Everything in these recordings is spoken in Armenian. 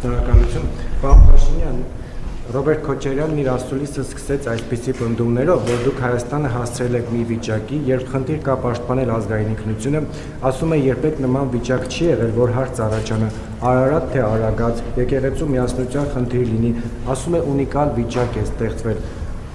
Շնորհակալություն, պարոն Փաշինյան, Ռոբերտ Քոչարյանն իր ասուլիսը սկսեց այսպիսի պնդումներով, որ դուք Հայաստանը հասցրել եք մի վիճակի, երբ խնդիր կա պաշտպանել ազգային ինքնությունը, ասում է երբեք նման վիճակ չի եղել, որ հարց առաջանա, Արարատ թե Արագած, եկեղեցու միասնության խնդիր լինի, ասում է ունիկալ վիճակ է ստեղծվել։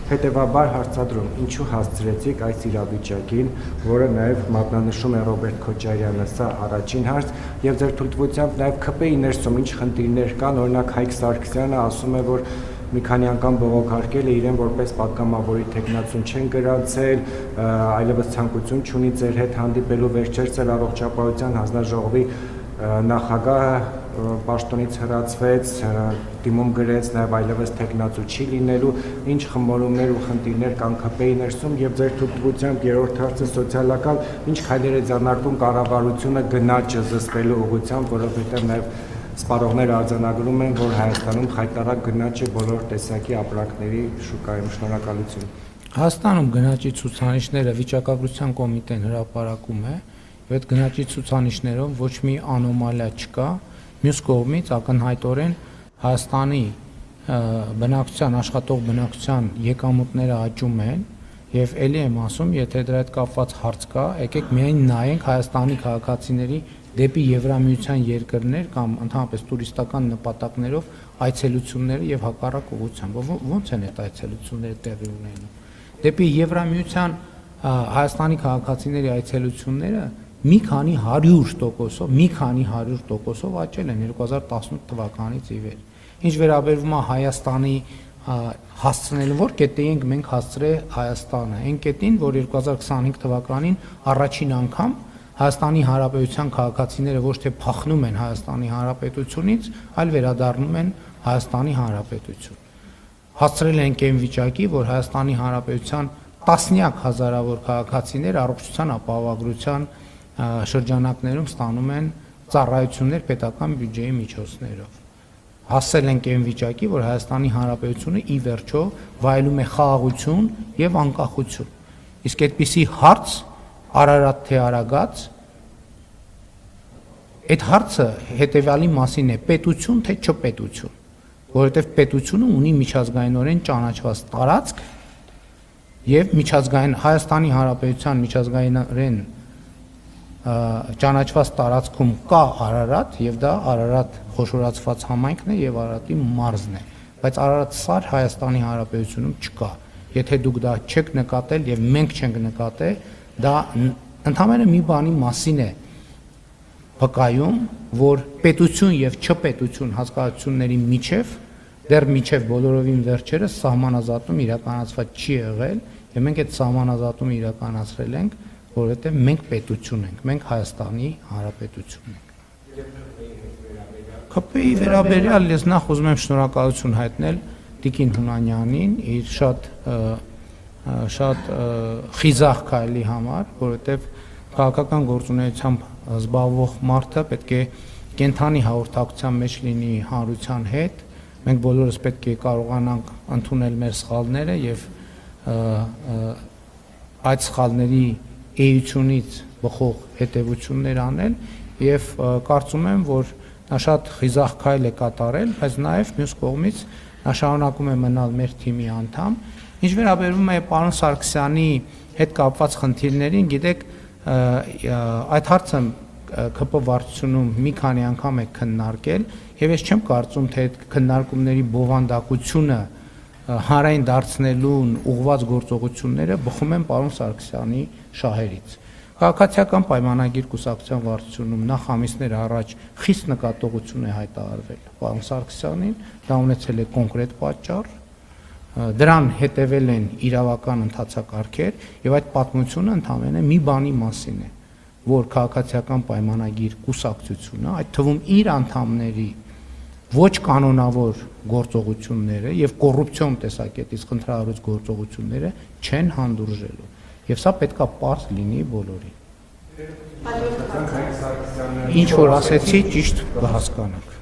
Հետևաբար հարցադրում, ինչու հասցրեցիք այս իրավիճակին, որը նաև մատնանշում է Ռոբերտ Քոչարյանը, սա առաջին հարց, եւ ձեր թույլտվությամբ նաև ԿՊ-ի ներսում ինչ խնդիրներ կան, օրինակ Հայկ Սարգսյանը ասում է, որ մի քանի անգամ բողոքարկել է իրեն որպես պատգամավորի թեկնածուն չեն գրանցել, այլևս ցանկություն չունի ձեր հետ հանդիպելու, վերջերս էլ առողջապահության հանձնաժողովի նախագահը պաշտոնից հրացվեց, դիմում գրեց նաև այլևս թեկնածու չի լինելու, ինչ խմորումներ ու խնդիրներ կան ԿՊ-ի ներսում եւ ձեր թույլտվությամբ երրորդ հարցը սոցիալական, ինչ քայլեր է ձեռնարկում կառավարությունը գնաճը զսպելու ուղղությամբ, որովհետեւ նաև սպառողները արձանագրում են, որ Հայաստանում խայտարակ գնաճ է բոլոր տեսակի ապրանքների շուկայում։ Շնորհակալություն։ Հայաստանում գնաճի ցուցանիշները վիճակագրության կոմիտեն հրապարակում է, եւ այդ գնաճի ցուցանիշներով ոչ մի անոմալիա չկա։ Մյուս կողմից ակնհայտորեն Հայաստանի բնակչության, աշխատող բնակչության եկամուտները աճում են եւ ելի եմ ասում, եթե դրա հետ կապված հարց կա, եկեք միայն նայենք Հայաստանի քաղաքացիների դեպի Եվրամիության երկրներ կամ ընդհանրապես տուրիստական նպատակներով այցելությունները եւ հակառակ ուղղությամբ ո՞նց են այդ այցելությունները տեղի ունենում։ Դեպի Եվրամիության Հայաստանի քաղաքացիների այցելությունները մի քանի 100%-ով աճել են 2018 թվականից ի վեր։ Ինչ վերաբերվում է Հայաստանի հասցնելու, որ կետի ենք մենք հասցրել Հայաստանը, այն կետին, որ 2025 թվականին առաջին անգամ Հայաստանի Հանրապետության քաղաքացիները ոչ թե փախնում են Հայաստանի Հանրապետությունից, այլ վերադառնում են Հայաստանի Հանրապետություն։ Հասցրել ենք այն վիճակի, որ Հայաստանի Հանրապետության տասնյակ հազարավոր քաղաքացիներ առողջության ապահովագրության շրջանակներում ստանում են ծառայություններ պետական բյուջեի միջոցներով։ Հասել ենք այն վիճակի, որ Հայաստանի Հանրապետությունը ի վերջո վայելում է խաղաղություն եւ անկախություն։ Իսկ այդպիսի հարց Արարատ թե Արագած, այդ հարցը հետեւյալի մասին է՝ պետություն թե չպետություն, որովհետեւ պետությունը ունի միջազգայինորեն ճանաչված տարածք եւ միջազգային Հայաստանի Հանրապետության միջազգայինորեն ճանաչված տարածքում կա Արարատ եւ դա Արարատ խոշորացված համայնքն է եւ Արարատի մարզն է, բայց Արարատ սար Հայաստանի Հանրապետությունում չկա։ Եթե դուք դա չեք նկատել եւ մենք չենք նկատել, դա ընդհանրապես մի բանի մասին է վկայում, որ պետություն եւ չպետություն հասկացությունների միջև դեռ միջև բոլորովին վերջերս սահմանազատում իրականացված չի եղել եւ մենք այդ սահմանազատումը իրականացրել ենք, որովհետեւ մենք պետություն ենք, մենք Հայաստանի Հանրապետություն ենք։ ԿՊ-ի վերաբերյալ ես նախ ուզում եմ շնորհակալություն հայտնել Տիկին Հունանյանին իր շատ խիզախ քայլի համար, որովհետև քաղաքական գործունեությամբ զբաղվող մարդը պետք է կենթանի հաղորդակցության մեջ լինի հանրության հետ, մենք բոլորս պետք է կարողանանք ընդունել մեր սխալները եւ այդ սխալների էությունից բխող հետևություններ անել եւ կարծում եմ, որ նա շատ խիզախ քայլ է կատարել, բայց նաեւ մյուս կողմից նա շարունակում է մնալ մեր թիմի անդամ։ Ինչ վերաբերում է պարոն Սարգսյանի հետ կապված խնդիրներին, գիտեք, այդ հարցը ԿՊ վարչությունում մի քանի անգամ է քննարկել եւ ես չեմ կարծում, թե այդ քննարկումների բովանդակությունը հանրային դարձնելուն ուղղված գործողությունները բխում են պարոն Սարգսյանի շահերից։ Քաղաքացիական պայմանագիր կուսակցության վարչությունում նախ ամիսներ առաջ խիստ նկատողություն է հայտարարվել պարոն Սարգսյանին, դա ունեցել է կոնկրետ պատճառ, դրան հետևել են իրավական ընթացակարգեր եւ այդ պատմությունը ընդհանրապես մի բանի մասին է, որ քաղաքացիական պայմանագիր կուսակցությունը, այդ թվում իր անդամների ոչ կանոնավոր գործողությունները եւ կոռուպցիոն տեսակետից խնդրահարույց գործողությունները չեն հանդուրժելու եւ սա պետքա պարզ լինի բոլորին։ Ինչ որ ասեցի ճիշտ կհասկանաք։